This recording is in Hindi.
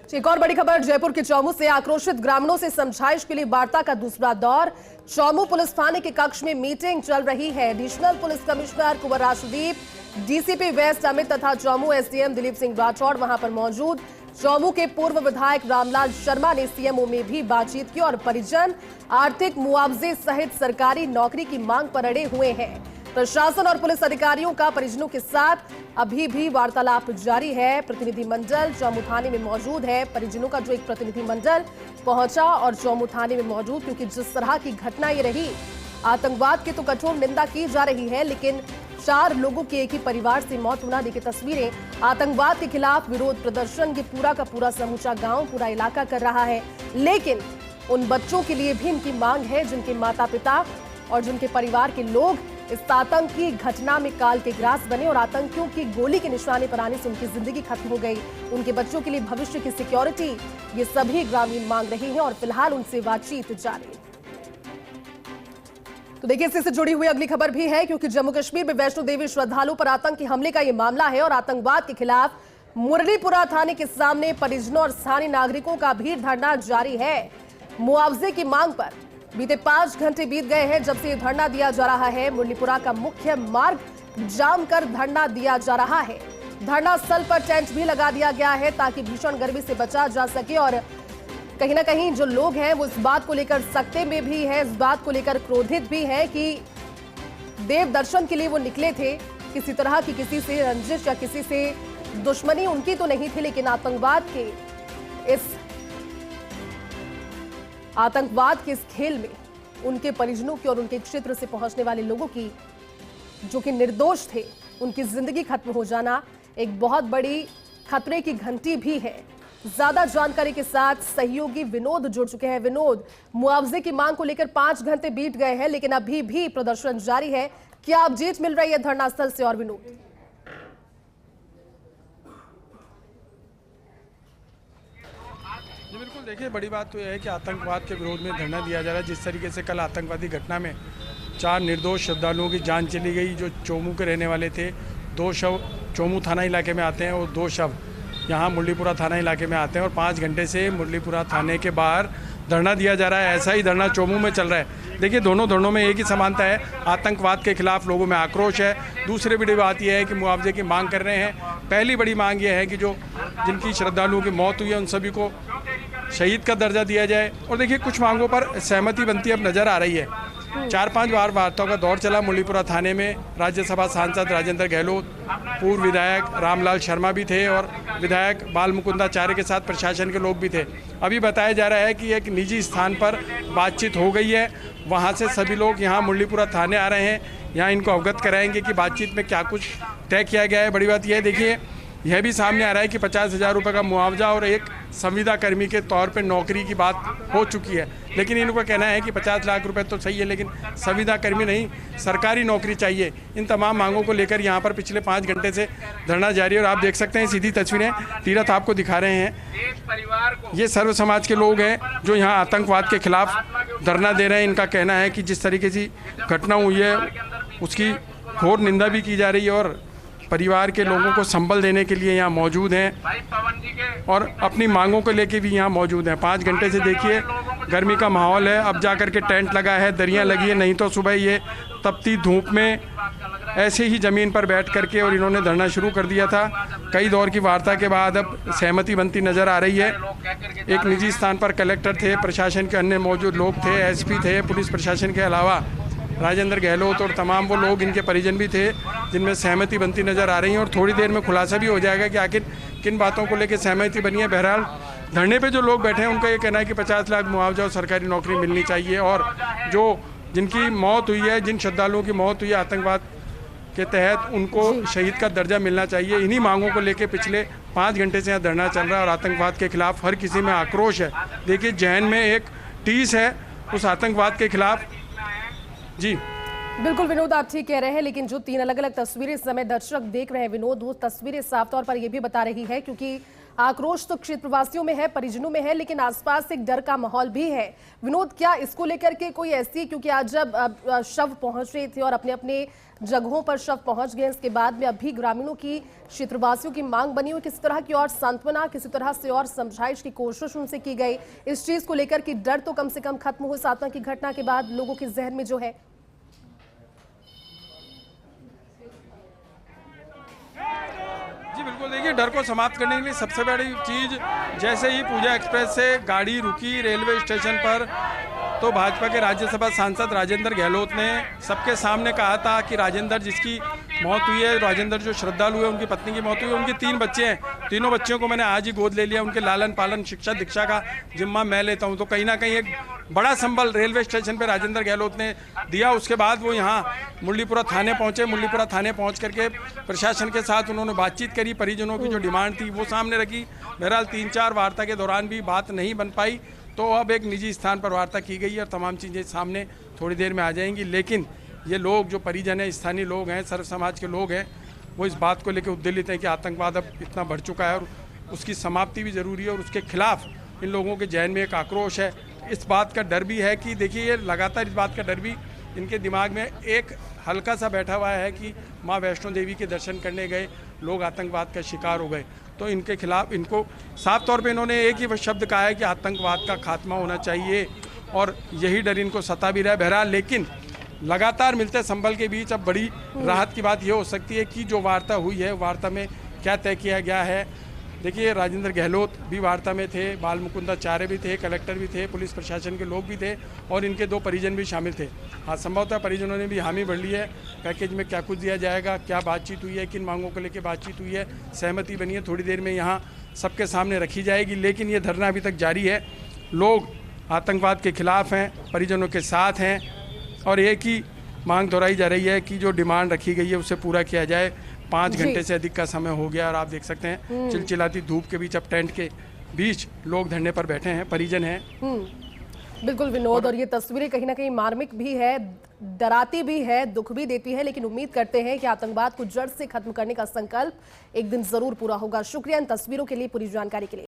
एक और बड़ी खबर जयपुर के चौमू से। आक्रोशित ग्रामीणों से समझाइश के लिए वार्ता का दूसरा दौर। चौमू पुलिस थाने के कक्ष में मीटिंग चल रही है। एडिशनल पुलिस कमिश्नर कुंवर राजदीप, डीसीपी वेस्ट अमित तथा चौमू एसडीएम दिलीप सिंह राठौड़ वहां पर मौजूद। चौमू के पूर्व विधायक रामलाल शर्मा ने सीएमओ में भी बातचीत की और परिजन आर्थिक मुआवजे सहित सरकारी नौकरी की मांग पर अड़े हुए हैं। प्रशासन और पुलिस अधिकारियों का परिजनों के साथ अभी भी वार्तालाप जारी है। प्रतिनिधिमंडल चौमू थाने में मौजूद है। परिजनों का जो एक प्रतिनिधिमंडल पहुंचा और चौमू थाने में मौजूद, क्योंकि जिस तरह की घटना ये रही, आतंकवाद की तो कठोर निंदा की जा रही है, लेकिन 4 लोगों के एक ही परिवार से मौत होना। देखिए तस्वीरें, आतंकवाद के खिलाफ विरोध प्रदर्शन ये पूरा का पूरा समूचा गांव, पूरा इलाका कर रहा है। लेकिन उन बच्चों के लिए भी इनकी मांग है जिनके माता पिता और जिनके परिवार के लोग इस आतंकी घटना में काल के ग्रास बने और आतंकियों की गोली के निशाने पर आने से उनकी जिंदगी खत्म हो गई। उनके बच्चों के लिए भविष्य की सिक्योरिटी, ये सभी ग्रामीण मांग रहे हैं और फिलहाल उनसे बातचीत जारी है। तो देखिए, इससे जुड़ी हुई अगली खबर भी है, क्योंकि जम्मू कश्मीर में वैष्णो देवी श्रद्धालु पर आतंकी हमले का यह मामला है और आतंकवाद के खिलाफ मुरलीपुरा थाने के सामने परिजनों और स्थानीय नागरिकों का भीड़ धरना जारी है। मुआवजे की मांग पर बीते 5 घंटे बीत गए हैं जब से ये धरना दिया जा रहा है। मुरलीपुरा का मुख्य मार्ग जाम कर धरना दिया जा रहा है। धरना स्थल पर टेंट भी लगा दिया गया है ताकि भीषण गर्मी से बचा जा सके। और कहीं ना कहीं जो लोग हैं वो इस बात को लेकर सख्ते में भी है, इस बात को लेकर क्रोधित भी है कि देव दर्शन के लिए वो निकले थे। किसी तरह की किसी से रंजिश या किसी से दुश्मनी उनकी तो नहीं थी, लेकिन आतंकवाद के इस खेल में उनके परिजनों की और उनके क्षेत्र से पहुंचने वाले लोगों की, जो कि निर्दोष थे, उनकी जिंदगी खत्म हो जाना एक बहुत बड़ी खतरे की घंटी भी है। ज्यादा जानकारी के साथ सहयोगी विनोद जुड़ चुके हैं। विनोद, मुआवजे की मांग को लेकर 5 घंटे बीत गए हैं, लेकिन अभी भी प्रदर्शन जारी है। क्या अपडेट मिल रही है धरनास्थल से? और विनोद, जी बिल्कुल, देखिए बड़ी बात तो यह है कि आतंकवाद के विरोध में धरना दिया जा रहा है। जिस तरीके से कल आतंकवादी घटना में 4 निर्दोष श्रद्धालुओं की जान चली गई, जो चौमू के रहने वाले थे। 2 शव चौमू थाना इलाके में आते हैं और 2 शव यहाँ मुरलीपुरा थाना इलाके में आते हैं। और 5 घंटे से मुरलीपुरा थाने के बाहर धरना दिया जा रहा है। ऐसा ही धरना चौमू में चल रहा है। देखिए, दोनों धरनों में एक ही समानता है, आतंकवाद के खिलाफ लोगों में आक्रोश है। दूसरी बड़ी बात यह है कि मुआवजे की मांग कर रहे हैं। पहली बड़ी मांग यह है कि जो जिनकी श्रद्धालुओं की मौत हुई है उन सभी को शहीद का दर्जा दिया जाए। और देखिए, कुछ मांगों पर सहमति बनती अब नजर आ रही है। 4-5 बार वार्ताओं का दौर चला। मुरलीपुरा थाने में राज्यसभा सांसद राजेंद्र गहलोत, पूर्व विधायक रामलाल शर्मा भी थे और विधायक बाल मुकुंदाचार्य के साथ प्रशासन के लोग भी थे। अभी बताया जा रहा है कि एक निजी स्थान पर बातचीत हो गई है। वहाँ से सभी लोग यहाँ मुरलीपुरा थाने आ रहे हैं। यहाँ इनको अवगत कराएंगे कि बातचीत में क्या कुछ तय किया गया है। बड़ी बात यह है, देखिए यह भी सामने आ रहा है कि 50,000 रुपये का मुआवजा और एक संविदा कर्मी के तौर पे नौकरी की बात हो चुकी है। लेकिन इनका कहना है कि 50 लाख रुपए तो सही है, लेकिन संविदा कर्मी नहीं, सरकारी नौकरी चाहिए। इन तमाम मांगों को लेकर यहाँ पर पिछले 5 घंटे से धरना जारी है। और आप देख सकते हैं सीधी तस्वीरें तीरथ आपको दिखा रहे हैं। ये सर्व समाज के लोग हैं जो यहाँ आतंकवाद के खिलाफ धरना दे रहे हैं। इनका कहना है कि जिस तरीके से घटना हुई है उसकी घोर निंदा भी की जा रही है और परिवार के लोगों को संबल देने के लिए यहाँ मौजूद हैं और अपनी मांगों को लेके भी यहाँ मौजूद हैं। 5 घंटे से देखिए गर्मी का माहौल है। अब जाकर के टेंट लगा है, दरियाँ लगी है, नहीं तो सुबह ये तपती धूप में ऐसे ही ज़मीन पर बैठ करके और इन्होंने धरना शुरू कर दिया था। कई दौर की वार्ता के बाद अब सहमति बनती नज़र आ रही है। एक निजी स्थान पर कलेक्टर थे, प्रशासन के अन्य मौजूद लोग थे, एसपी थे, पुलिस प्रशासन के अलावा राजेंद्र गहलोत और तमाम वो लोग, इनके परिजन भी थे, जिनमें सहमति बनती नज़र आ रही है। और थोड़ी देर में खुलासा भी हो जाएगा कि आखिर किन बातों को लेकर सहमति बनी है। बहरहाल धरने पे जो लोग बैठे हैं उनका ये कहना है कि 50 लाख मुआवजा और सरकारी नौकरी मिलनी चाहिए। और जो जिनकी मौत हुई है, जिन श्रद्धालुओं की मौत हुई है आतंकवाद के तहत, उनको शहीद का दर्जा मिलना चाहिए। इन्हीं मांगों को लेकर पिछले 5 घंटे से यहाँ धरना चल रहा है और आतंकवाद के खिलाफ हर किसी में आक्रोश है। देखिए, जहन में एक टीस है उस आतंकवाद के खिलाफ। जी बिल्कुल विनोद, आप ठीक कह रहे हैं, लेकिन जो 3 अलग अलग तस्वीरें इस समय दर्शक देख रहे हैं विनोद, वो तस्वीरें साफ तौर पर यह भी बता रही है, क्योंकि आक्रोश तो क्षेत्रवासियों में है, परिजनों में है, लेकिन आसपास एक डर का माहौल भी है। विनोद, क्या इसको लेकर के कोई ऐसी, क्योंकि आज जब शव पहुंच रहे थे और अपने अपने जगहों पर शव पहुंच गए, इसके बाद में अभी ग्रामीणों की, क्षेत्रवासियों की मांग बनी हुई, किसी तरह की और सांत्वना, किसी तरह से और समझाइश की कोशिश उनसे की गई इस चीज को लेकर कि डर तो कम से कम खत्म हो इस आतंक की घटना के बाद लोगों के जहन में जो है? जी बिल्कुल, देखिए डर को समाप्त करने के लिए सबसे बड़ी चीज़, जैसे ही पूजा एक्सप्रेस से गाड़ी रुकी रेलवे स्टेशन पर, तो भाजपा के राज्यसभा सांसद राजेंद्र गहलोत ने सबके सामने कहा था कि राजेंद्र जिसकी मौत हुई है, राजेंद्र जो श्रद्धालु है, उनकी पत्नी की मौत हुई है, उनके 3 बच्चे हैं, तीनों बच्चों को मैंने आज ही गोद ले लिया, उनके लालन पालन शिक्षा दीक्षा का जिम्मा मैं लेता हूं। तो कहीं ना कहीं एक बड़ा संबल रेलवे स्टेशन पर राजेंद्र गहलोत ने दिया। उसके बाद वो यहाँ मुरलीपुरा थाने पहुंचे। मुरलीपुरा थाने पहुंच करके प्रशासन के साथ उन्होंने बातचीत करी, परिजनों की जो डिमांड थी वो सामने रखी। बहरहाल 3-4 वार्ता के दौरान भी बात नहीं बन पाई, तो अब एक निजी स्थान पर वार्ता की गई है और तमाम चीज़ें सामने थोड़ी देर में आ जाएंगी। लेकिन ये लोग जो परिजन हैं, स्थानीय लोग हैं, सर्व समाज के लोग हैं, वो इस बात को लेकर उद्वेलित हैं कि आतंकवाद अब इतना बढ़ चुका है और उसकी समाप्ति भी ज़रूरी है और उसके खिलाफ इन लोगों के जहन में एक आक्रोश है। इस बात का डर भी है कि देखिए, ये लगातार इस बात का डर भी इनके दिमाग में एक हल्का सा बैठा हुआ है कि माँ वैष्णो देवी के दर्शन करने गए लोग आतंकवाद का शिकार हो गए। तो इनके खिलाफ, इनको साफ तौर पे इन्होंने एक ही शब्द कहा है कि आतंकवाद का खात्मा होना चाहिए और यही डर इनको सता भी रहा है। बहरहाल लेकिन लगातार मिलते संभल के बीच अब बड़ी राहत की बात यह हो सकती है कि जो वार्ता हुई है, वार्ता में क्या तय किया गया है। देखिए, राजेंद्र गहलोत भी वार्ता में थे, बाल मुकुंदाचार्य भी थे, कलेक्टर भी थे, पुलिस प्रशासन के लोग भी थे और इनके 2 परिजन भी शामिल थे। हाँ, संभवतः परिजनों ने भी हामी भर ली है, पैकेज में क्या कुछ दिया जाएगा, क्या बातचीत हुई है, किन मांगों को लेकर बातचीत हुई है, सहमति बनी है, थोड़ी देर में यहाँ सबके सामने रखी जाएगी। लेकिन ये धरना अभी तक जारी है। लोग आतंकवाद के खिलाफ हैं, परिजनों के साथ हैं और एक ही मांग दोहराई जा रही है कि जो डिमांड रखी गई है उसे पूरा किया जाए। 5 घंटे से अधिक का समय हो गया और आप देख सकते हैं चिलचिलाती धूप के बीच, अब टेंट के बीच लोग धरने पर बैठे हैं, परिजन हैं। बिल्कुल विनोद, और ये तस्वीरें कहीं ना कहीं मार्मिक भी है, डराती भी है, दुख भी देती है, लेकिन उम्मीद करते हैं कि आतंकवाद को जड़ से खत्म करने का संकल्प एक दिन जरूर पूरा होगा। शुक्रिया इन तस्वीरों के लिए, पूरी जानकारी के लिए।